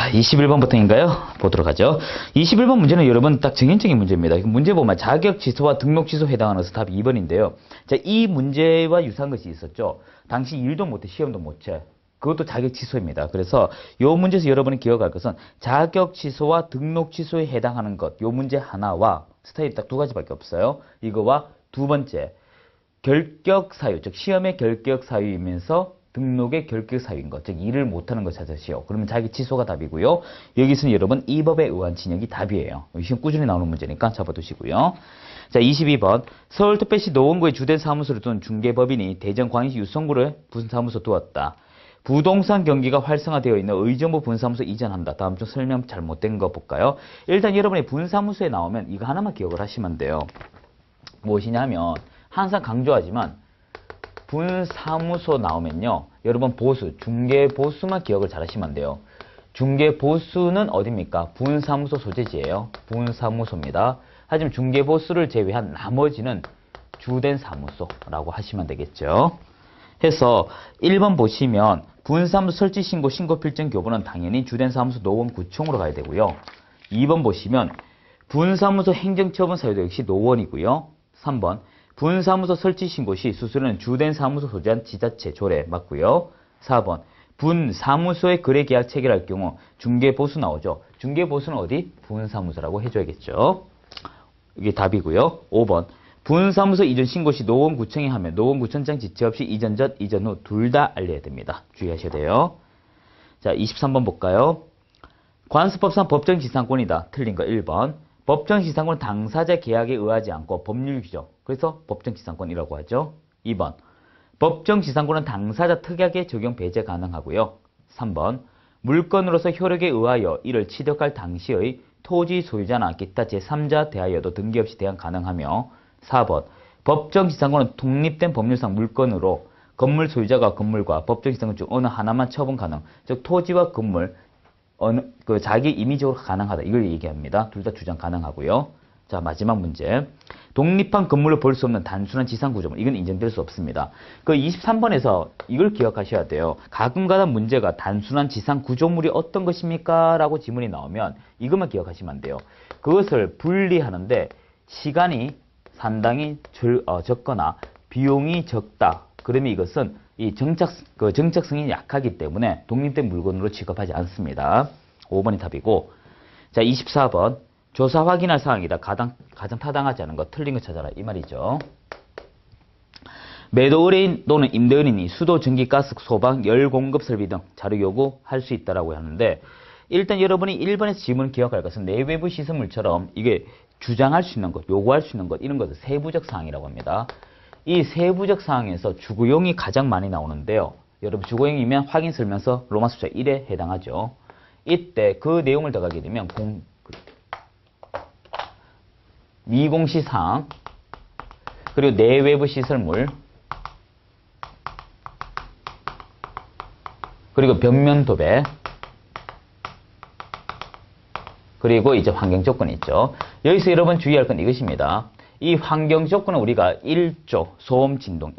자, 21번부터인가요? 보도록 하죠. 21번 문제는 여러분 딱 정형적인 문제입니다. 문제 보면 자격 취소와 등록 취소에 해당하는 것은 답이 2번인데요. 자, 이 문제와 유사한 것이 있었죠. 당시 일도 못해, 시험도 못 쳐. 그것도 자격 취소입니다. 그래서 이 문제에서 여러분이 기억할 것은 자격 취소와 등록 취소에 해당하는 것, 이 문제 하나와 스타일이 딱 두 가지밖에 없어요. 이거와 두 번째, 결격 사유, 즉 시험의 결격 사유이면서 등록의 결격 사유인 것, 즉 일을 못하는 것 찾으시오. 그러면 자기 취소가 답이고요. 여기서는 여러분 이 법에 의한 진역이 답이에요. 시험 꾸준히 나오는 문제니까 잡아두시고요. 자, 22번 서울특별시 노원구의 주된 사무소를 둔 중개법인이 대전광역시 유성구를 분사무소 두었다. 부동산 경기가 활성화되어 있는 의정부 분사무소 이전한다. 다음 중 설명 잘못된 거 볼까요? 일단 여러분이 분사무소에 나오면 이거 하나만 기억을 하시면 돼요. 무엇이냐면 항상 강조하지만 분사무소 나오면요, 여러분 보수, 중개보수만 기억을 잘 하시면 돼요. 중개보수는 어딥니까? 분사무소 소재지예요. 분사무소입니다. 하지만 중개보수를 제외한 나머지는 주된 사무소라고 하시면 되겠죠. 해서 1번 보시면 분사무소 설치신고, 신고필증 교부는 당연히 주된 사무소 노원구청으로 가야 되고요. 2번 보시면 분사무소 행정처분 사유도 역시 노원이고요. 3번 분사무소 설치신고 시 수수료는 주된 사무소 소재한 지자체 조례 맞고요. 4번 분사무소의 거래계약 체결할 경우 중개보수 나오죠. 중개보수는 어디? 분사무소라고 해줘야겠죠. 이게 답이고요. 5번 분사무소 이전 신고 시 노원구청에 하면 노원구청장 지체 없이 이전 전, 이전 후 둘 다 알려야 됩니다. 주의하셔야 돼요. 자, 23번 볼까요? 관습법상 법정지상권이다. 틀린 거 1번. 법정지상권은 당사자 계약에 의하지 않고 법률 규정. 그래서 법정지상권이라고 하죠. 2번. 법정지상권은 당사자 특약에 적용 배제 가능하고요. 3번. 물건으로서 효력에 의하여 이를 취득할 당시의 토지 소유자나 기타 제3자 대하여도 등기 없이 대항 가능하며 4번. 법정지상권은 독립된 법률상 물건으로 건물 소유자가 건물과 법정지상권 중 어느 하나만 처분 가능. 즉 토지와 건물 자기 임의적으로 가능하다. 이걸 얘기합니다. 둘 다 주장 가능하고요. 자, 마지막 문제. 독립한 건물로 볼 수 없는 단순한 지상구조물. 이건 인정될 수 없습니다. 그 23번에서 이걸 기억하셔야 돼요. 가끔가다 문제가 단순한 지상구조물이 어떤 것입니까? 라고 지문이 나오면 이것만 기억하시면 안 돼요. 그것을 분리하는데 시간이 상당히 적거나 비용이 적다. 그러면 이것은 이 정착성이 약하기 때문에 독립된 물건으로 취급하지 않습니다. 5번이 답이고. 자, 24번. 조사 확인할 사항이다. 가장 타당하지 않은 것, 틀린 거 찾아라. 이 말이죠. 매도 의뢰인 또는 임대인이 수도, 전기, 가스, 소방, 열 공급 설비 등 자료 요구할 수 있다라고 하는데, 일단 여러분이 1번에서 지문을 기억할 것은 내외부 시설물처럼 이게 주장할 수 있는 것, 요구할 수 있는 것, 이런 것을 세부적 사항이라고 합니다. 이 세부적 사항에서 주거용이 가장 많이 나오는데요. 여러분 주거용이면 확인 설명서 로마 숫자 1에 해당하죠. 이때 그 내용을 더하게 되면 미공시사항, 그리고 내외부 시설물, 그리고 벽면 도배, 그리고 이제 환경 조건이 있죠. 여기서 여러분 주의할 건 이것입니다. 이 환경 조건은 우리가 1조, 소음, 진동,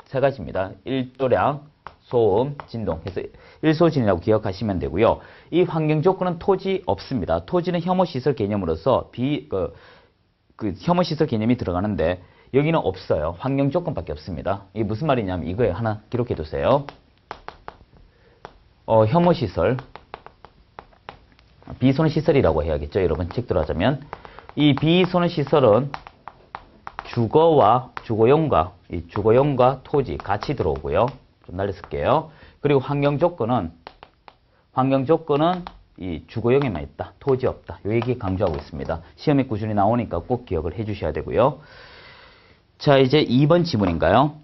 세 가지입니다. 1조량, 소음, 진동 해서 1소진이라고 기억하시면 되고요. 이 환경 조건은 토지 없습니다. 토지는 혐오시설 개념으로서 혐오시설 개념이 들어가는데 여기는 없어요. 환경 조건밖에 없습니다. 이게 무슨 말이냐면 이거에 하나 기록해 두세요. 혐오시설, 비손해시설이라고 해야겠죠. 여러분 책대로 하자면 이 비손해시설은 주거와 주거용과 토지 같이 들어오고요. 좀 날려 쓸게요. 그리고 환경 조건은 이 주거용에만 있다. 토지 없다. 요 얘기 강조하고 있습니다. 시험에 꾸준히 나오니까 꼭 기억을 해 주셔야 되고요. 자, 이제 2번 지문인가요?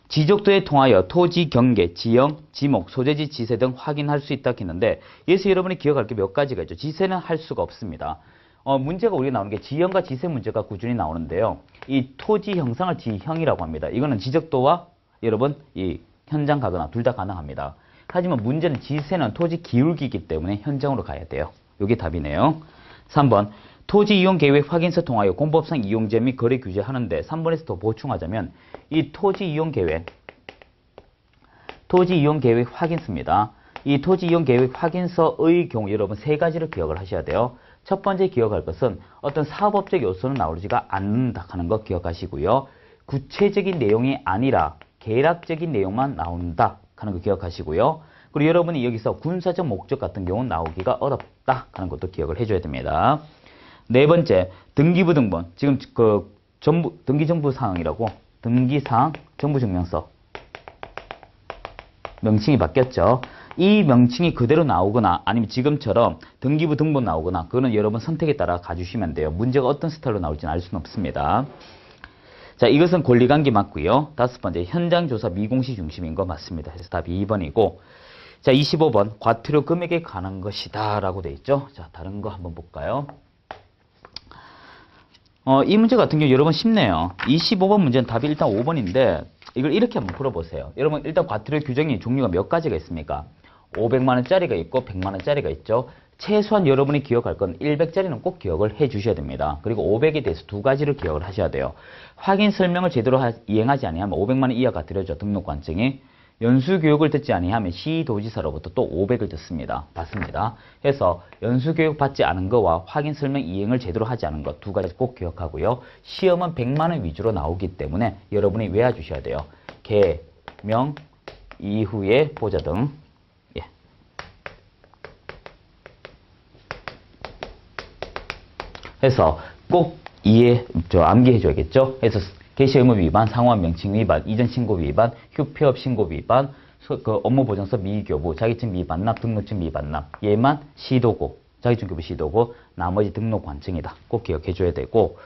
지적도에 통하여 토지 경계, 지형, 지목, 소재지 지세 등 확인할 수 있다 했는데 여기서 여러분이 기억할 게 몇 가지가 있죠. 지세는 할 수가 없습니다. 문제가 우리가 나오는 게 지형과 지세 문제가 꾸준히 나오는데요. 이 토지 형상을 지형이라고 합니다. 이거는 지적도와 여러분 이 현장 가거나 둘 다 가능합니다. 하지만 문제는 지세는 토지 기울기이기 때문에 현장으로 가야 돼요. 이게 답이네요. 3번. 토지 이용 계획 확인서 통하여 공법상 이용제 및 거래 규제하는데 3번에서 더 보충하자면 이 토지 이용 계획 확인서입니다. 이 토지 이용 계획 확인서의 경우 여러분 세 가지를 기억을 하셔야 돼요. 첫 번째 기억할 것은 어떤 사업적 요소는 나오지가 않는다 하는 거 기억하시고요. 구체적인 내용이 아니라 계략적인 내용만 나온다 하는 거 기억하시고요. 그리고 여러분이 여기서 군사적 목적 같은 경우는 나오기가 어렵다 하는 것도 기억을 해줘야 됩니다. 네 번째, 등기부 등본. 지금 그 등기정부 사항이라고 등기사항 정부증명서 명칭이 바뀌었죠. 이 명칭이 그대로 나오거나 아니면 지금처럼 등기부 등본 나오거나 그거는 여러분 선택에 따라 가주시면 돼요. 문제가 어떤 스타일로 나올지는 알 수는 없습니다. 자, 이것은 권리관계 맞고요. 다섯 번째, 현장조사 미공시 중심인 거 맞습니다. 그래서 답이 2번이고 자, 25번 과태료 금액에 관한 것이다 라고 돼 있죠. 자, 다른 거 한번 볼까요? 이 문제 같은 경우 여러분 쉽네요. 25번 문제는 답이 일단 5번인데 이걸 이렇게 한번 풀어보세요. 여러분 일단 과태료 규정이 종류가 몇 가지가 있습니까? 500만원짜리가 있고 100만원짜리가 있죠. 최소한 여러분이 기억할 건 100짜리는 꼭 기억을 해 주셔야 됩니다. 그리고 500에 대해서 두 가지를 기억을 하셔야 돼요. 확인 설명을 제대로 이행하지 아니하면 500만원 이하 과태료죠. 등록관청이. 연수교육을 듣지 아니하면 시도지사로부터 또 500을 듣습니다. 받습니다. 해서 연수교육 받지 않은 거와 확인 설명 이행을 제대로 하지 않은 것 두 가지 꼭 기억하고요. 시험은 100만원 위주로 나오기 때문에 여러분이 외워주셔야 돼요. 개명 이후에 보자 등. 예. 해서 꼭 암기해줘야겠죠. 해서 개시의무 위반, 상호한 명칭 위반, 이전 신고 위반, 휴폐업 신고 위반, 업무보장서 미교부, 자격증 미반납, 등록증 미반납, 얘만 시도고, 자격증 시도고, 나머지 등록 관청이다. 꼭 기억해줘야 되고.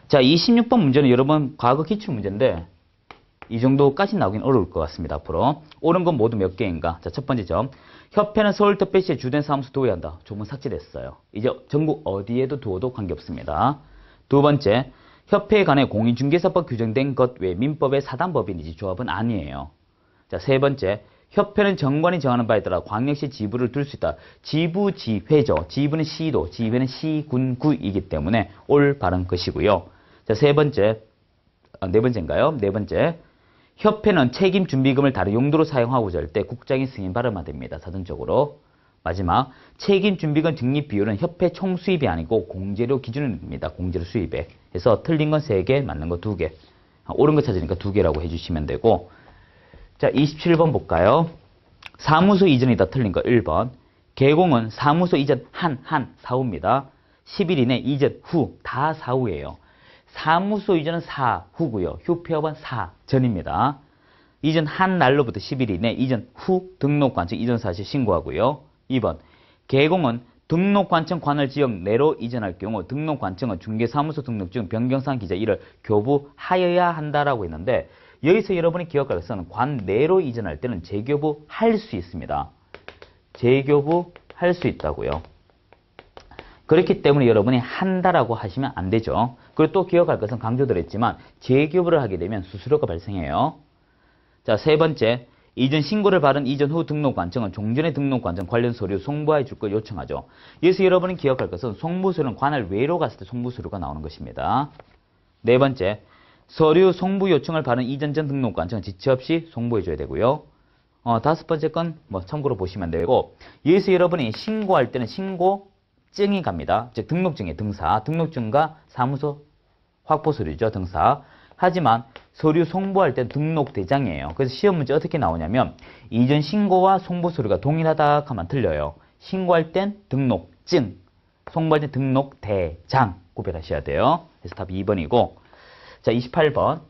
자, 26번 문제는 여러분 과거 기출 문제인데 이 정도까지 나오긴 어려울 것 같습니다. 앞으로 옳은 건 모두 몇 개인가? 자, 첫 번째 점. 협회는 서울특별시에 주된 사무소 두어야 한다. 조문 삭제됐어요. 이제 전국 어디에도 두어도 관계없습니다. 두 번째. 협회에 관해 공인중개사법 규정된 것 외 민법의 사단법인이지 조합은 아니에요. 자, 세 번째. 협회는 정관이 정하는 바에 따라 광역시 지부를 둘 수 있다. 지부, 지회죠. 지부는 시도, 지회는 시, 군, 구이기 때문에 올 바른 것이고요. 자, 네 번째인가요? 네 번째. 협회는 책임 준비금을 다른 용도로 사용하고자 할 때 국장이 승인 발음해야 됩니다. 사전적으로. 마지막, 책임 준비금 적립 비율은 협회 총 수입이 아니고 공제료 기준입니다. 공제료 수입에. 그래서 틀린 건 3개, 맞는 거 2개. 옳은 거 찾으니까 2개라고 해주시면 되고. 자, 27번 볼까요? 사무소 이전이다. 틀린 거 1번. 개공은 사무소 이전 사후입니다. 10일 이내 이전 후, 다 사후예요. 사무소 이전은 사후고요. 휴폐업은 사전입니다. 이전 한 날로부터 10일 이내 이전 후 등록관청 이전 사실 신고하고요. 2번. 개공은 등록관청 관할 지역 내로 이전할 경우 등록관청은 중개사무소 등록증 변경사항 기재 이를 교부하여야 한다라고 했는데 여기서 여러분이 기억할 것은 관 내로 이전할 때는 재교부할 수 있습니다. 재교부할 수 있다고요. 그렇기 때문에 여러분이 한다라고 하시면 안 되죠. 그리고 또 기억할 것은 강조드렸지만 재교부를 하게 되면 수수료가 발생해요. 자, 세 번째. 이전 신고를 받은 이전 후 등록관청은 종전의 등록관청 관련 서류 송부해 줄 걸 요청하죠. 여기서 여러분이 기억할 것은 송부서류는 관할 외로 갔을 때 송부서류가 나오는 것입니다. 네 번째, 서류 송부 요청을 받은 이전 전 등록관청은 지체 없이 송부해 줘야 되고요. 다섯 번째 건 참고로 보시면 되고, 여기서 여러분이 신고할 때는 신고증이 갑니다. 즉 등록증의 등사, 등록증과 사무소 확보 서류죠. 등사. 하지만 서류 송부할 때 등록대장이에요. 그래서 시험 문제 어떻게 나오냐면 이전 신고와 송부 서류가 동일하다 하면 틀려요. 신고할 땐 등록증, 송부할 땐 등록대장 구별하셔야 돼요. 그래서 답이 2번이고. 자, 28번.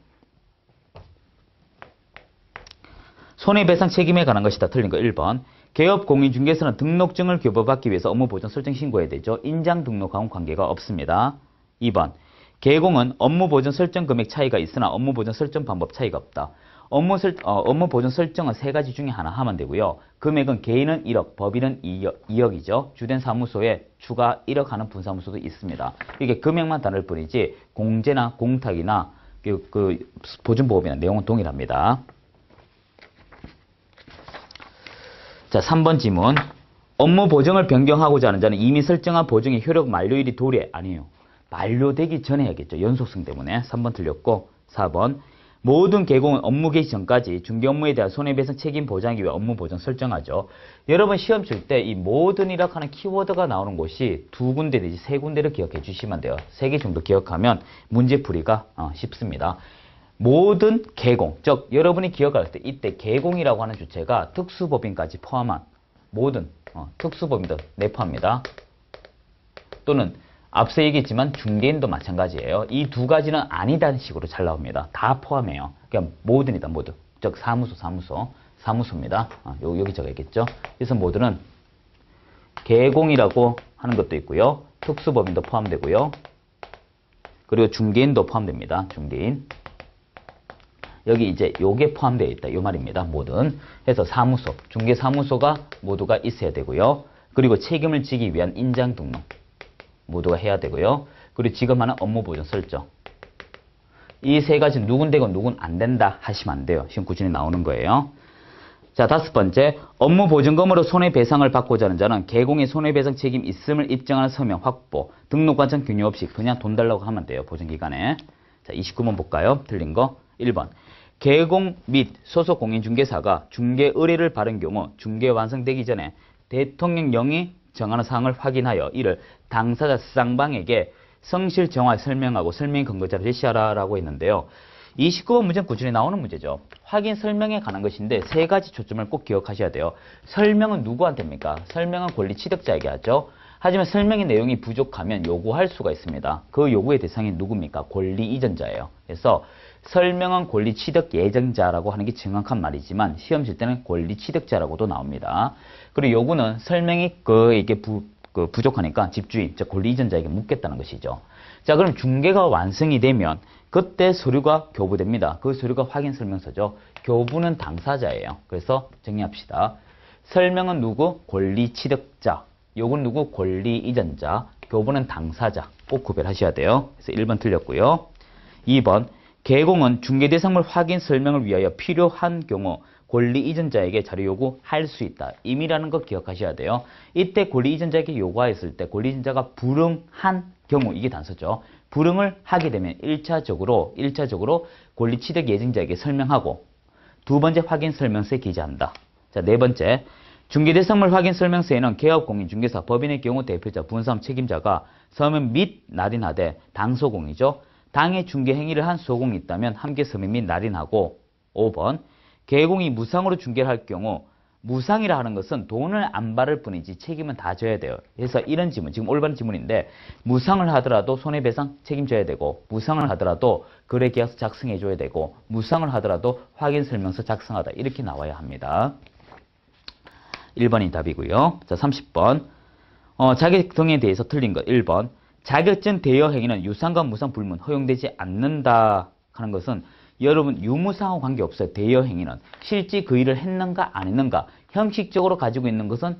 손해배상 책임에 관한 것이다. 틀린 거 1번. 개업 공인중개사는 등록증을 교부받기 위해서 업무보전 설정 신고해야 되죠. 인장 등록하고는 관계가 없습니다. 2번. 개공은 업무보전 설정 금액 차이가 있으나 업무보전 설정 방법 차이가 없다. 업무보전 설정은 세 가지 중에 하나 하면 되고요. 금액은 개인은 1억, 법인은 2억이죠. 주된 사무소에 추가 1억 하는 분사무소도 있습니다. 이게 금액만 다를 뿐이지 공제나 공탁이나 보증보험이나 내용은 동일합니다. 자, 3번 지문. 업무 보정을 변경하고자 하는 자는 이미 설정한 보정의 효력 만료일이 도래 아니에요. 만료되기 전에 해야겠죠. 연속성 때문에. 3번 틀렸고 4번. 모든 개공은 업무 개시 전까지 중개 업무에 대한 손해배상 책임 보장하기 위해 업무 보장 설정하죠. 여러분 시험 칠 때 이 모든이라고 하는 키워드가 나오는 곳이 두 군데 내지 세 군데를 기억해 주시면 돼요. 세 개 정도 기억하면 문제 풀이가 쉽습니다. 모든 개공, 즉 여러분이 기억할 때 이때 개공이라고 하는 주체가 특수법인까지 포함한 모든 특수법인도 내포합니다. 또는 앞서 얘기했지만 중개인도 마찬가지예요. 이 두 가지는 아니다는 식으로 잘 나옵니다. 다 포함해요. 그러니까 모든이다, 모든. 즉 사무소입니다. 여기 적어야겠죠. 그래서 모든은 개공이라고 하는 것도 있고요. 특수법인도 포함되고요. 그리고 중개인도 포함됩니다. 중개인. 여기 이제 요게 포함되어 있다. 요 말입니다. 모든. 그래서 사무소, 중개사무소가 모두가 있어야 되고요. 그리고 책임을 지기 위한 인장 등록 모두가 해야 되고요. 그리고 지금 하는 업무 보전 설정. 이 세 가지 누군 되고 누군 안 된다 하시면 안 돼요. 시험 구준에 나오는 거예요. 자, 다섯 번째. 업무 보증금으로 손해배상을 받고자 하는 자는 개공의 손해배상 책임 있음을 입증하는 서명 확보, 등록 관청 균형 없이 그냥 돈 달라고 하면 돼요. 보증기간에. 자, 29번 볼까요? 틀린 거. 1번. 개공 및 소속 공인중개사가 중개 의뢰를 받은 경우 중개 완성되기 전에 대통령령이 정하는 사항을 확인하여 이를 당사자 쌍방에게 성실 정확히 설명하고 설명 근거자를 제시하라라고 했는데요. 29번 문제는 꾸준히 나오는 문제죠. 확인 설명에 관한 것인데 세 가지 초점을 꼭 기억하셔야 돼요. 설명은 누구한테입니까? 설명은 권리 취득자에게 하죠. 하지만 설명의 내용이 부족하면 요구할 수가 있습니다. 그 요구의 대상이 누굽니까? 권리 이전자예요. 그래서 설명은 권리 취득 예정자라고 하는 게 정확한 말이지만 시험 칠 때는 권리 취득자라고도 나옵니다. 그리고 요구는 설명이 이게 부족하니까 집주인, 즉 권리 이전자에게 묻겠다는 것이죠. 자, 그럼 중개가 완성이 되면 그때 서류가 교부됩니다. 그 서류가 확인 설명서죠. 교부는 당사자예요. 그래서 정리합시다. 설명은 누구? 권리 취득자. 요건 누구? 권리 이전자. 교부는 당사자. 꼭 구별하셔야 돼요. 그래서 1번 틀렸고요. 2번. 개공은 중개 대상물 확인 설명을 위하여 필요한 경우 권리 이전자에게 자료 요구할 수 있다. 임의라는 거 기억하셔야 돼요. 이때 권리 이전자에게 요구하였을 때 권리 이전자가 불응한 경우, 이게 단서죠. 불응을 하게 되면 1차적으로 권리 취득 예정자에게 설명하고 두 번째 확인 설명서에 기재한다. 자, 네 번째. 중개 대상물 확인 설명서에는 개업공인, 중개사, 법인의 경우 대표자, 분사업 책임자가 서면 및 날인하되 당소공이죠. 당해 중개 행위를 한 소공이 있다면 함께 서면 및 날인하고. 5번. 개공이 무상으로 중개를 할 경우 무상이라 하는 것은 돈을 안 받을 뿐이지 책임은 다 져야 돼요. 그래서 이런 지문, 지금 올바른 지문인데 무상을 하더라도 손해배상 책임져야 되고 무상을 하더라도 거래계약서 작성해 줘야 되고 무상을 하더라도 확인설명서 작성하다 이렇게 나와야 합니다. 1번이 답이고요. 자, 30번. 자격증에 대해서 틀린 것. 1번. 자격증 대여 행위는 유상과 무상 불문 허용되지 않는다 하는 것은 여러분 유무상하고 관계없어요. 대여 행위는 실제 그 일을 했는가 안 했는가 형식적으로 가지고 있는 것은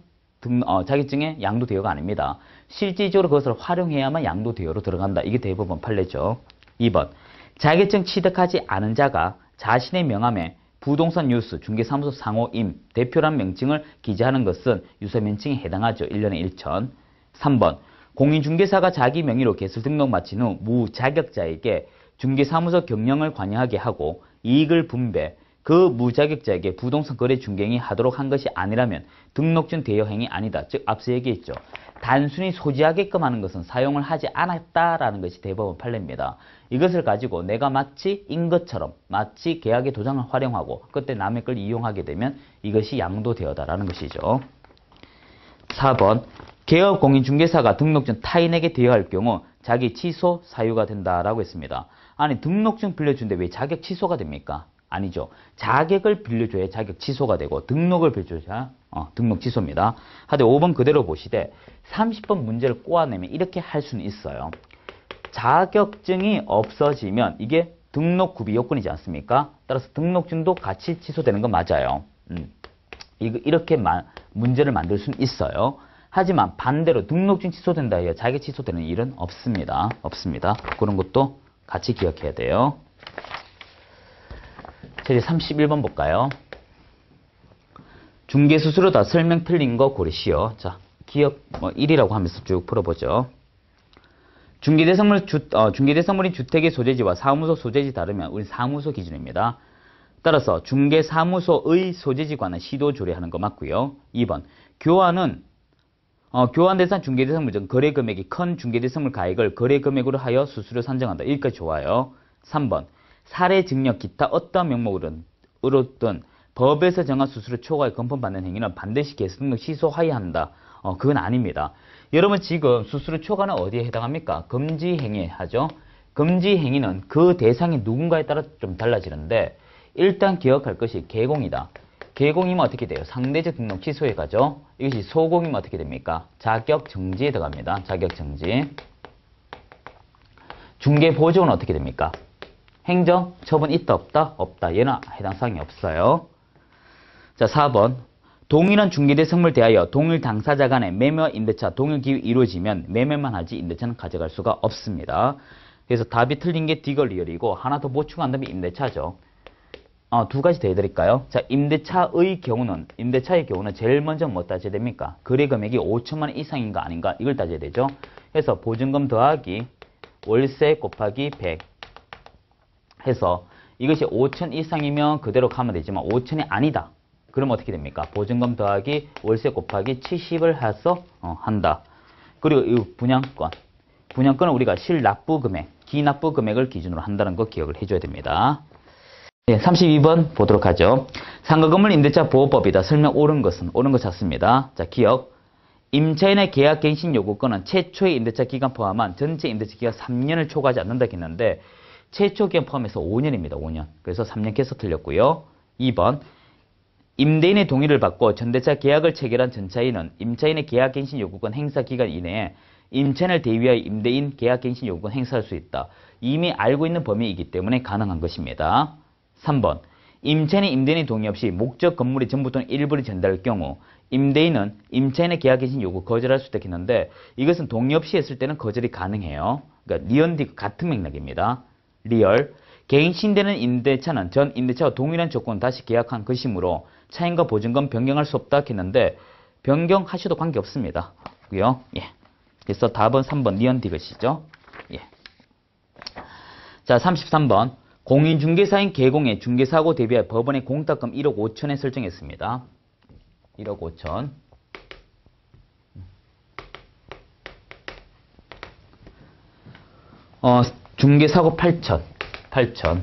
자격증의 양도 대여가 아닙니다. 실질적으로 그것을 활용해야만 양도 대여로 들어간다. 이게 대법원 판례죠. 2번. 자격증 취득하지 않은 자가 자신의 명함에 부동산 뉴스, 중개사무소 상호임, 대표란 명칭을 기재하는 것은 유서면칭에 해당하죠. 1년에 1천. 3번. 공인중개사가 자기 명의로 개설 등록 마친 후 무자격자에게 중개사무소 경영을 관여하게 하고 이익을 분배, 그 무자격자에게 부동산 거래 중개행위 하도록 한 것이 아니라면 등록증 대여 행위 아니다. 즉 앞서 얘기했죠. 단순히 소지하게끔 하는 것은 사용을 하지 않았다라는 것이 대법원 판례입니다. 이것을 가지고 내가 마치 인 것처럼 마치 계약의 도장을 활용하고 그때 남의 걸 이용하게 되면 이것이 양도대여다라는 것이죠. 4번. 개업공인중개사가 등록증 타인에게 대여할 경우 자기 취소 사유가 된다라고 했습니다. 아니 등록증 빌려주는데 왜 자격 취소가 됩니까? 아니죠. 자격을 빌려줘야 자격 취소가 되고 등록을 빌려줘야 등록 취소입니다. 하되 5번 그대로 보시되 30번 문제를 꼬아내면 이렇게 할 수는 있어요. 자격증이 없어지면 이게 등록 구비 요건이지 않습니까? 따라서 등록증도 같이 취소되는 건 맞아요. 이렇게 문제를 만들 수는 있어요. 하지만 반대로 등록증 취소된다 해야 자격 취소되는 일은 없습니다. 그런 것도 같이 기억해야 돼요. 자, 이제 31번 볼까요? 중개수수료다. 설명 틀린 거 고르시오. 자, 기억 1이라고 하면서 쭉 풀어보죠. 중개대상물인 주택의 소재지와 사무소 소재지 다르면 우리 사무소 기준입니다. 따라서 중개사무소의 소재지과는 시도 조례하는 거 맞고요. 2번 교환 대상 중개대상물 중 거래 금액이 큰 중개대상물 가액을 거래 금액으로 하여 수수료 산정한다. 여기까지 좋아요. 3번 사례 증여 기타 어떤 명목으로든 법에서 정한 수수료 초과에 건품받는 행위는 반드시 개수 등록 취소하여야 한다. 그건 아닙니다. 여러분 지금 수수료 초과는 어디에 해당합니까? 금지 행위에 하죠. 금지 행위는 그 대상이 누군가에 따라 좀 달라지는데 일단 기억할 것이 개공이다. 개공이면 어떻게 돼요? 상대적 등록 취소에 가죠. 이것이 소공이면 어떻게 됩니까? 자격정지에 들어갑니다. 자격정지. 중개보조는 어떻게 됩니까? 행정, 처분 있다 없다? 없다. 얘는 해당 사항이 없어요. 자, 4번. 동일한 중개대상물 대하여 동일 당사자 간의 매매 임대차 동일 기획이 이루어지면 매매만 하지 임대차는 가져갈 수가 없습니다. 그래서 답이 틀린 게 D가 리얼이고 하나 더 보충한다면 임대차죠. 두 가지 더 해드릴까요? 자, 임대차의 경우는 제일 먼저 뭐 따져야 됩니까? 거래 금액이 5천만 원 이상인가 아닌가 이걸 따져야 되죠. 그래서 보증금 더하기 월세 곱하기 100 해서 이것이 5천 이상이면 그대로 가면 되지만 5천이 아니다. 그럼 어떻게 됩니까? 보증금 더하기 월세 곱하기 70을 해서 한다. 그리고 이 분양권은 우리가 실납부 금액, 기납부 금액을 기준으로 한다는 거 기억을 해줘야 됩니다. 네, 32번 보도록 하죠. 상가건물 임대차 보호법이다. 설명 옳은 거 찾습니다. 자, 기억. 임차인의 계약 갱신 요구권은 최초의 임대차 기간 포함한 전체 임대차 기간 3년을 초과하지 않는다 했는데 최초 기간 포함해서 5년입니다. 5년. 그래서 3년 깨서 틀렸고요. 2번. 임대인의 동의를 받고 전대차 계약을 체결한 전차인은 임차인의 계약갱신 요구권 행사 기간 이내에 임차인을 대위하여 임대인 계약갱신 요구권 행사할 수 있다. 이미 알고 있는 범위이기 때문에 가능한 것입니다. 3번. 임차인이 임대인의 동의 없이 목적 건물의 전부 또는 일부를 전달할 경우 임대인은 임차인의 계약갱신 요구 거절할 수 있겠는데 이것은 동의 없이 했을 때는 거절이 가능해요. 그러니까 리언디 같은 맥락입니다. 리얼. 갱신되는 임대차는 전 임대차와 동일한 조건을 다시 계약한 것이므로 차임과 보증금 변경할 수 없다 했는데 변경하셔도 관계없습니다. 그고요. 예. 그래서 답은 3번 니언디 것이죠. 예. 자, 33번. 공인중개사인 개공의 중개사고 대비해 법원에 공탁금 1억 5천에 설정했습니다. 1억 5천. 중개사고 8천.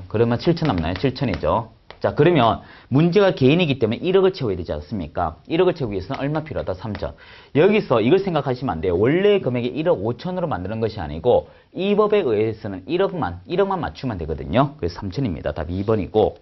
그러면 7천 남나요? 7천이죠. 자, 그러면 문제가 개인이기 때문에 1억을 채워야 되지 않습니까? 1억을 채우기 위해서는 얼마 필요하다? 3천. 여기서 이걸 생각하시면 안 돼요. 원래 금액이 1억 5천으로 만드는 것이 아니고 이 법에 의해서는 1억만 맞추면 되거든요. 그래서 3천입니다. 답 2번이고.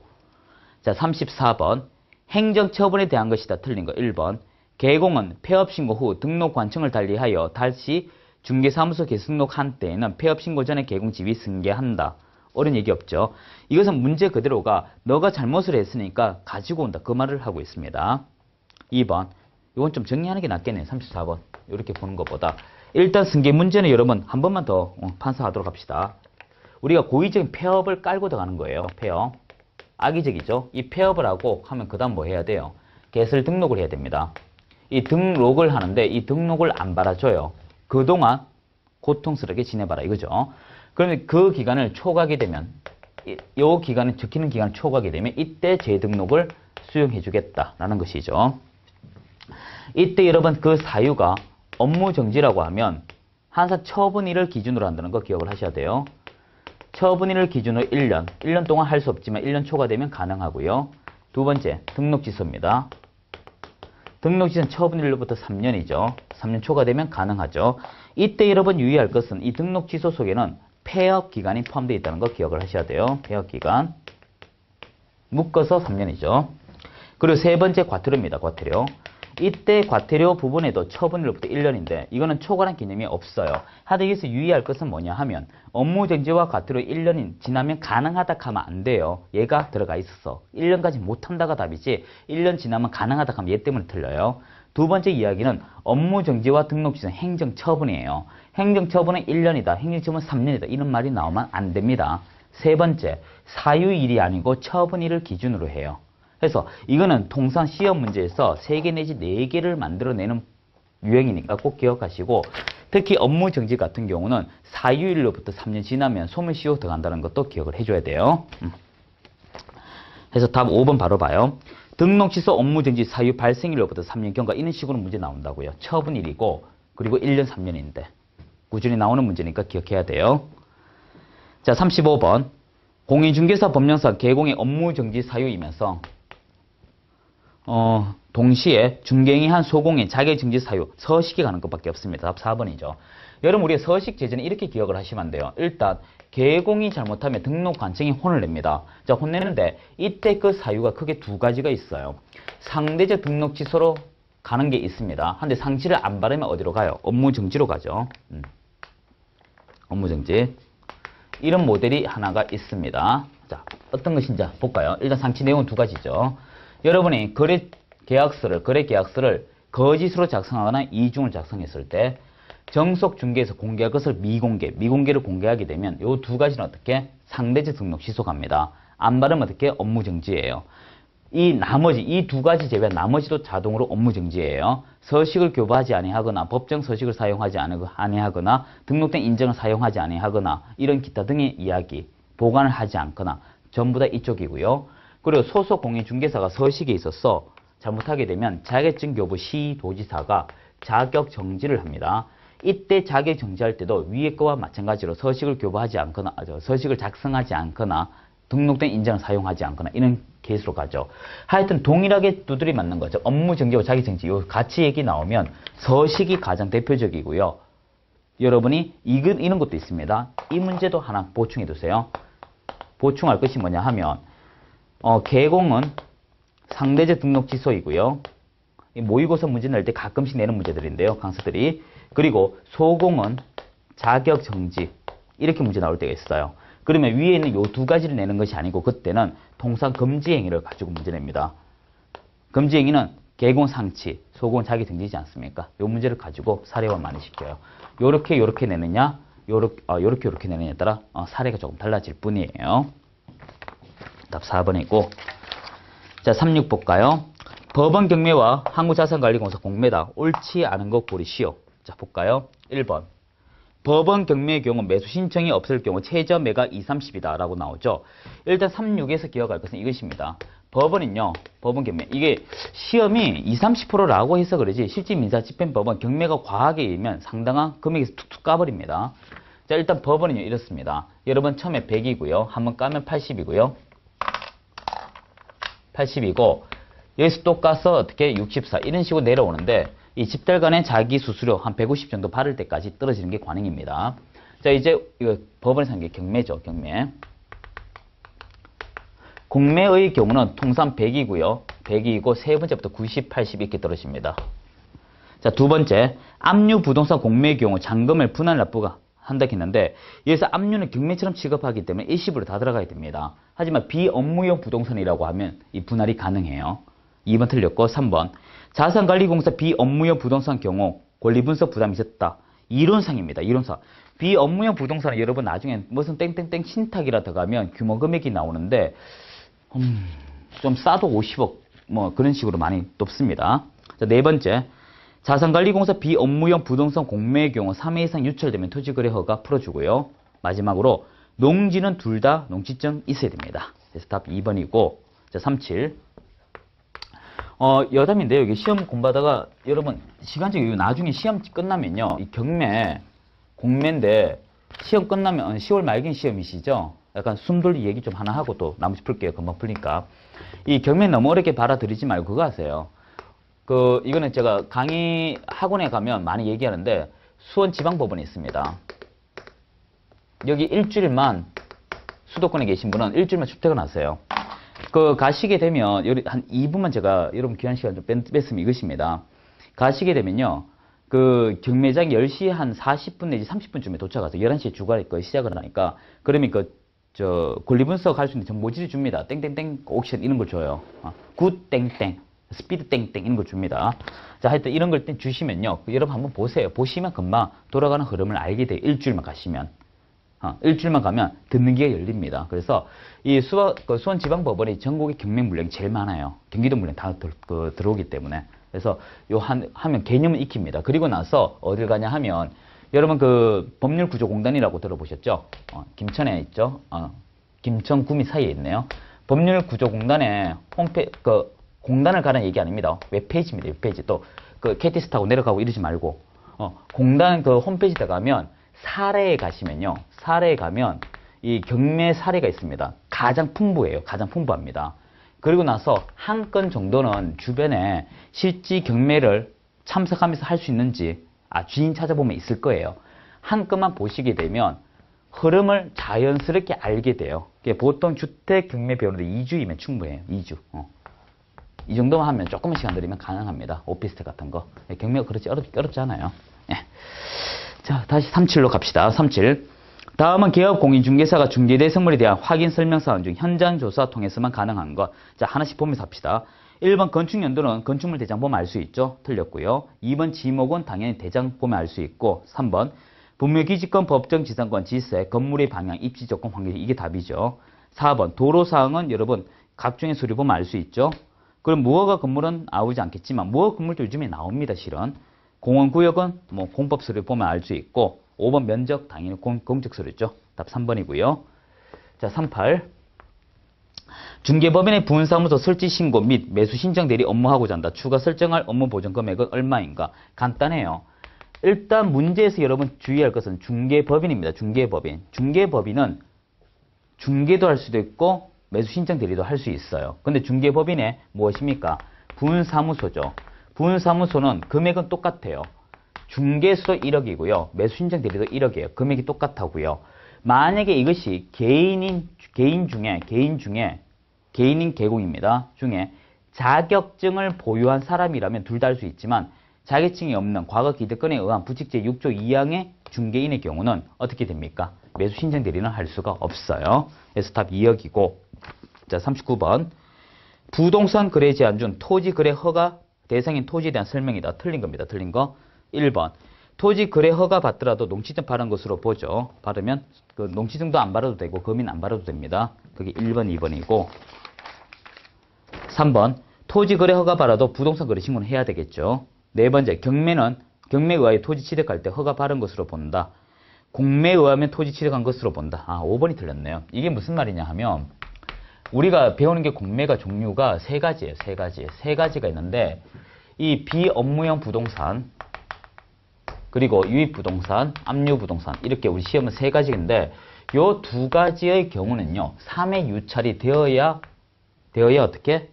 자, 34번. 행정처분에 대한 것이다. 틀린 거 1번. 개공은 폐업신고 후 등록 관청을 달리하여 다시 중개사무소 개수등록한 때에는 폐업신고 전에 개공 지위 승계한다. 옳은 얘기 없죠. 이것은 문제 그대로가 너가 잘못을 했으니까 가지고 온다. 그 말을 하고 있습니다. 2번. 이건 좀 정리하는 게 낫겠네요. 34번. 이렇게 보는 것보다. 일단 승계 문제는 여러분 한 번만 더 판사하도록 합시다. 우리가 고의적인 폐업을 깔고 들어가는 거예요. 폐업. 악의적이죠. 이 폐업을 하고 하면 그 다음 뭐 해야 돼요? 개설 등록을 해야 됩니다. 이 등록을 하는데 이 등록을 안 받아줘요. 그동안 고통스럽게 지내봐라 이거죠. 그러면 그 기간을 초과하게 되면 이 기간을 적히는 기간을 초과하게 되면 이때 재등록을 수용해 주겠다라는 것이죠. 이때 여러분 그 사유가 업무정지라고 하면 항상 처분일을 기준으로 한다는 거 기억을 하셔야 돼요. 처분일을 기준으로 1년 동안 할 수 없지만 1년 초과되면 가능하고요. 두 번째 등록 취소입니다. 등록 취소는 처분일로부터 3년이죠. 3년 초과되면 가능하죠. 이때 여러분 유의할 것은 이 등록 취소 속에는 폐업 기간이 포함되어 있다는 거 기억을 하셔야 돼요. 폐업 기간. 묶어서 3년이죠. 그리고 세 번째 과태료입니다. 과태료. 이때 과태료 부분에도 처분일로부터 1년인데 이거는 초과란 개념이 없어요. 하다 여기서 유의할 것은 뭐냐 하면 업무정지와 과태료 1년이 지나면 가능하다 하면 안 돼요. 얘가 들어가 있어서 1년까지 못한다가 답이지 1년 지나면 가능하다 하면 얘 때문에 틀려요. 두 번째 이야기는 업무정지와 등록취소는 행정처분이에요. 행정처분은 1년이다. 행정처분은 3년이다. 이런 말이 나오면 안 됩니다. 세 번째, 사유일이 아니고 처분일을 기준으로 해요. 그래서 이거는 통상 시험 문제에서 3개 내지 4개를 만들어내는 유행이니까 꼭 기억하시고, 특히 업무 정지 같은 경우는 사유일로부터 3년 지나면 소멸시효 들어간다는 것도 기억을 해줘야 돼요. 그래서 답 5번 바로 봐요. 등록 취소 업무 정지 사유 발생일로부터 3년 경과, 이런 식으로 문제 나온다고요. 처분일이고 그리고 1년 3년인데 꾸준히 나오는 문제니까 기억해야 돼요. 자, 35번. 공인중개사 법령상 개공의 업무 정지 사유이면서 동시에 중개인이 한 소공인 자격정지 사유 서식이 가는 것밖에 없습니다. 답 4번이죠. 여러분, 우리가 서식 제재는 이렇게 기억을 하시면 안 돼요. 일단 개공이 잘못하면 등록 관청이 혼을 냅니다. 자, 혼내는데 이때 그 사유가 크게 두 가지가 있어요. 상대적 등록 취소로 가는 게 있습니다. 근데 상지를 안 바르면 어디로 가요? 업무 정지로 가죠. 업무 정지. 이런 모델이 하나가 있습니다. 자, 어떤 것인지 볼까요? 일단 상치 내용은 두 가지죠. 여러분이 거래 계약서를 거짓으로 작성하거나 이중을 작성했을 때 정속 중개에서 공개할 것을 미공개를 공개하게 되면 이 두 가지는 어떻게? 상대적 등록 취소갑니다. 안 바르면 어떻게? 업무 정지예요. 이 두 가지 제외한 나머지도 자동으로 업무 정지예요. 서식을 교부하지 아니하거나 법정 서식을 사용하지 아니하거나 등록된 인증을 사용하지 아니하거나 이런 기타 등의 이야기, 보관을 하지 않거나 전부 다 이쪽이고요. 그리고 소속 공인중개사가 서식에 있어서 잘못하게 되면 자격증 교부 시도지사가 자격 정지를 합니다. 이때 자격 정지할 때도 위에 거와 마찬가지로 서식을 교부하지 않거나, 서식을 작성하지 않거나, 등록된 인증을 사용하지 않거나 이런 케이스로 가죠. 하여튼 동일하게 두드리 맞는 거죠. 업무 정지와 자격 정지 요 같이 얘기 나오면 서식이 가장 대표적이고요. 여러분이 이런 것도 있습니다. 이 문제도 하나 보충해 두세요. 보충할 것이 뭐냐 하면 개공은 상대적 등록 취소이고요. 모의고사 문제 낼 때 가끔씩 내는 문제들인데요. 강사들이. 그리고 소공은 자격 정지. 이렇게 문제 나올 때가 있어요. 그러면 위에 있는 요 두 가지를 내는 것이 아니고 그때는 통상 금지 행위를 가지고 문제 냅니다. 금지 행위는 개공 상치, 소공 자격 정지지 않습니까? 요 문제를 가지고 사례화 많이 시켜요. 요렇게 내느냐, 요렇게 내느냐에 따라 사례가 조금 달라질 뿐이에요. 답 4번이고. 자, 36 볼까요? 법원 경매와 항구자산관리공사 공매다. 옳지 않은 거 고르시오. 자, 볼까요? 1번. 법원 경매의 경우 매수 신청이 없을 경우 최저 매가 2, 30이다 라고 나오죠. 일단 36에서 기억할 것은 이것입니다. 법원은요, 법원 경매. 이게 시험이 20, 30%라고 해서 그러지 실제 민사 집행법원 경매가 과하게 이면 상당한 금액에서 툭툭 까버립니다. 자, 일단 법원은요, 이렇습니다. 여러분 처음에 100이고요. 한번 까면 80이고요. 80이고 여기서 또 까서 어떻게 64 이런 식으로 내려오는데 이 집달 간의 자기 수수료 한 150 정도 바를 때까지 떨어지는 게 관행입니다. 자, 이제 이거 법원에서 한 게 경매죠. 경매. 공매의 경우는 통상 100이고요. 100이고 세 번째부터 90, 80 이렇게 떨어집니다. 자, 두 번째. 압류 부동산 공매의 경우 잔금을 분할 납부가 한다 했는데 여기서 압류는 경매처럼 취급하기 때문에 일시불로 다 들어가야 됩니다. 하지만 비업무용 부동산이라고 하면 이 분할이 가능해요. 2번 틀렸고 3번. 자산관리공사 비업무용 부동산 경우 권리분석 부담이 있었다. 이론상입니다. 이론상. 비업무용 부동산은 여러분 나중에 무슨 땡땡땡 신탁이라 들어가면 규모 금액이 나오는데 좀 싸도 50억 뭐 그런 식으로 많이 높습니다. 자, 네 번째. 자산관리공사 비업무용 부동산 공매의 경우 3회 이상 유찰되면 토지거래 허가 풀어주고요. 마지막으로 농지는 둘 다 농지증 있어야 됩니다. 그래서 답 2번이고. 자, 37. 여담인데요. 여기 시험 공부하다가 여러분 시간적 여유 나중에 시험 끝나면요. 이 경매 공매인데 시험 끝나면 10월 말긴 시험이시죠. 약간 숨 돌리 얘기 좀 하나 하고 또 나머지 풀게요. 금방 풀니까. 이 경매 너무 어렵게 받아들이지 말고 그거 하세요. 이거는 제가 강의 학원에 가면 많이 얘기하는데 수원지방법원에 있습니다. 여기 일주일만 수도권에 계신 분은 일주일만 출퇴근하세요. 가시게 되면 한 2분만 제가 여러분 귀한 시간 좀 뺐으면 이것입니다. 가시게 되면요. 경매장 10시 한 40분 내지 30분쯤에 도착해서 11시에 주간 거 시작을 하니까 그러면 권리분석 할 수 있는 정보지를 줍니다. 땡땡땡 옥션 이런 걸 줘요. 굿 땡땡 스피드 땡땡 이런 걸 줍니다. 자, 하여튼 이런 걸 주시면요. 여러분 한번 보세요. 보시면 금방 돌아가는 흐름을 알게 돼요. 일주일만 가시면. 일주일만 가면 듣는 기가 열립니다. 그래서 수원지방법원이 전국의 경매 물량이 제일 많아요. 경기도 물량 다 들어오기 때문에 그래서 하면 개념은 익힙니다. 그리고 나서 어딜 가냐 하면 여러분 그 법률구조공단이라고 들어보셨죠? 김천에 있죠? 김천 구미 사이에 있네요. 법률구조공단의 그 공단을 가는 얘기 아닙니다. 웹페이지입니다. 웹페이지. 또 그 KTX 타고 내려가고 이러지 말고 공단 그 홈페이지에 가면 사례에 가시면요. 사례에 가면 이 경매 사례가 있습니다. 가장 풍부해요. 가장 풍부합니다. 그리고 나서 한 건 정도는 주변에 실지 경매를 참석하면서 할 수 있는지 주인 찾아보면 있을 거예요. 한 건만 보시게 되면 흐름을 자연스럽게 알게 돼요. 보통 주택 경매 배우는데 2주이면 충분해요. 2주. 이 정도만 하면 조금만 시간 들이면 가능합니다. 오피스텔 같은 거. 경매가 그렇지 어렵지 않아요. 예. 자, 다시 37로 갑시다. 37. 다음은 기업 공인중개사가 중개될 선물에 대한 확인 설명 사항 중 현장 조사 통해서만 가능한 것. 자, 하나씩 보면서 합시다. 1번 건축연도는 건축물 대장 보면 알 수 있죠. 틀렸고요. 2번 지목은 당연히 대장 보면 알 수 있고 3번 분묘기지권, 법정 지상권, 지세, 건물의 방향, 입지 조건, 환경 이게 답이죠. 4번 도로사항은 여러분 각종의 서류 보면 알 수 있죠. 그럼 무허가 건물은 나오지 않겠지만 무허가 건물도 요즘에 나옵니다. 실은. 공원구역은 뭐 공법 서류 보면 알 수 있고 5번 면적 당연히 공적 서류죠. 답 3번이고요. 자, 38. 중개법인의 부은사무소 설치 신고 및 매수 신청 대리 업무하고자 한다. 추가 설정할 업무 보전 금액은 얼마인가? 간단해요. 일단 문제에서 여러분 주의할 것은 중개법인입니다. 중개법인. 중개법인은 중개도 할 수도 있고 매수 신청 대리도 할 수 있어요. 근데 중개법인의 무엇입니까? 부은사무소죠. 부은사무소는 금액은 똑같아요. 중개수도 1억이고요. 매수 신청 대리도 1억이에요. 금액이 똑같다고요. 만약에 이것이 개인인 개공입니다. 중에 자격증을 보유한 사람이라면 둘 다 할 수 있지만 자격증이 없는 과거 기득권에 의한 부칙제 6조 2항의 중개인의 경우는 어떻게 됩니까? 매수 신청 대리는 할 수가 없어요. 그래서 답 2억이고 자 39번 부동산 거래 제한 중 토지 거래 허가 대상인 토지에 대한 설명이다. 틀린 겁니다. 틀린 거 1번 토지 거래 허가 받더라도 농지증 바른 것으로 보죠. 바르면 그 농지증도 안 바라도 되고 검인 안 바라도 됩니다. 그게 1번 2번이고 3번 토지 거래 허가 받아도 부동산 거래 신고는 해야 되겠죠. 네 번째 경매는 경매에 의하여 토지 취득할 때 허가 받은 것으로 본다. 공매에 의하면 토지 취득한 것으로 본다. 5번이 틀렸네요. 이게 무슨 말이냐 하면 우리가 배우는 게 공매가 종류가 세 가지예요. 세 가지가 있는데 이 비업무용 부동산 그리고 유입부동산, 압류부동산 이렇게 우리 시험은 세 가지인데 요 두 가지의 경우는요. 3회 유찰이 되어야 어떻게?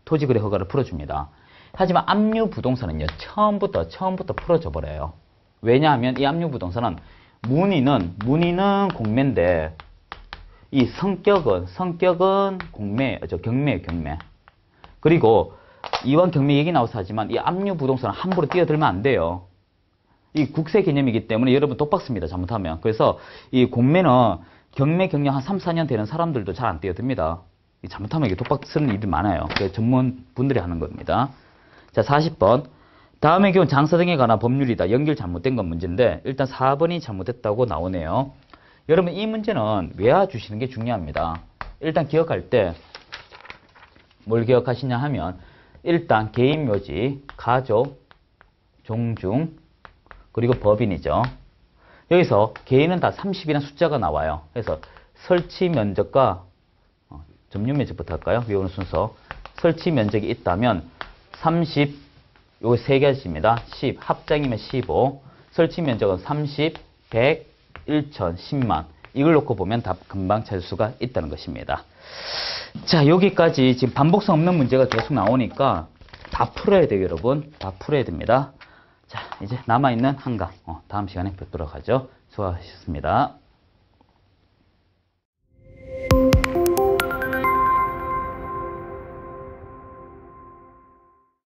토지거래 허가를 풀어줍니다. 하지만 압류부동산은요. 처음부터 풀어줘 버려요. 왜냐하면 이 압류부동산은 문의는 공매인데 이 성격은 경매예요. 그리고 이왕 경매 얘기 나와서 하지만 이 압류부동산은 함부로 뛰어들면 안 돼요. 이 국세 개념이기 때문에 여러분 똑박습니다. 잘못하면. 그래서 이 공매는 경매 경력 한 3, 4년 되는 사람들도 잘 안 뛰어듭니다. 잘못하면 이게 독박 쓰는 일이 많아요. 전문 분들이 하는 겁니다. 자, 40번. 다음의 경우 장사 등에 관한 법률이다. 연결 잘못된 건 문제인데 일단 4번이 잘못됐다고 나오네요. 여러분 이 문제는 외워주시는 게 중요합니다. 일단 기억할 때 뭘 기억하시냐 하면 일단 개인 묘지, 가족, 종중, 그리고 법인이죠. 여기서 개인은 다 30이라는 숫자가 나와요. 그래서 설치 면적과 점유 면적부터 할까요? 외우는 순서. 설치 면적이 있다면 30, 요거 세 가지입니다. 10, 합장이면 15, 설치 면적은 30, 100, 1000, 10만. 이걸 놓고 보면 답 금방 찾을 수가 있다는 것입니다. 자, 여기까지 지금 반복성 없는 문제가 계속 나오니까 다 풀어야 돼요, 여러분. 다 풀어야 됩니다. 자, 이제 남아있는 한강. 다음 시간에 뵙도록 하죠. 수고하셨습니다.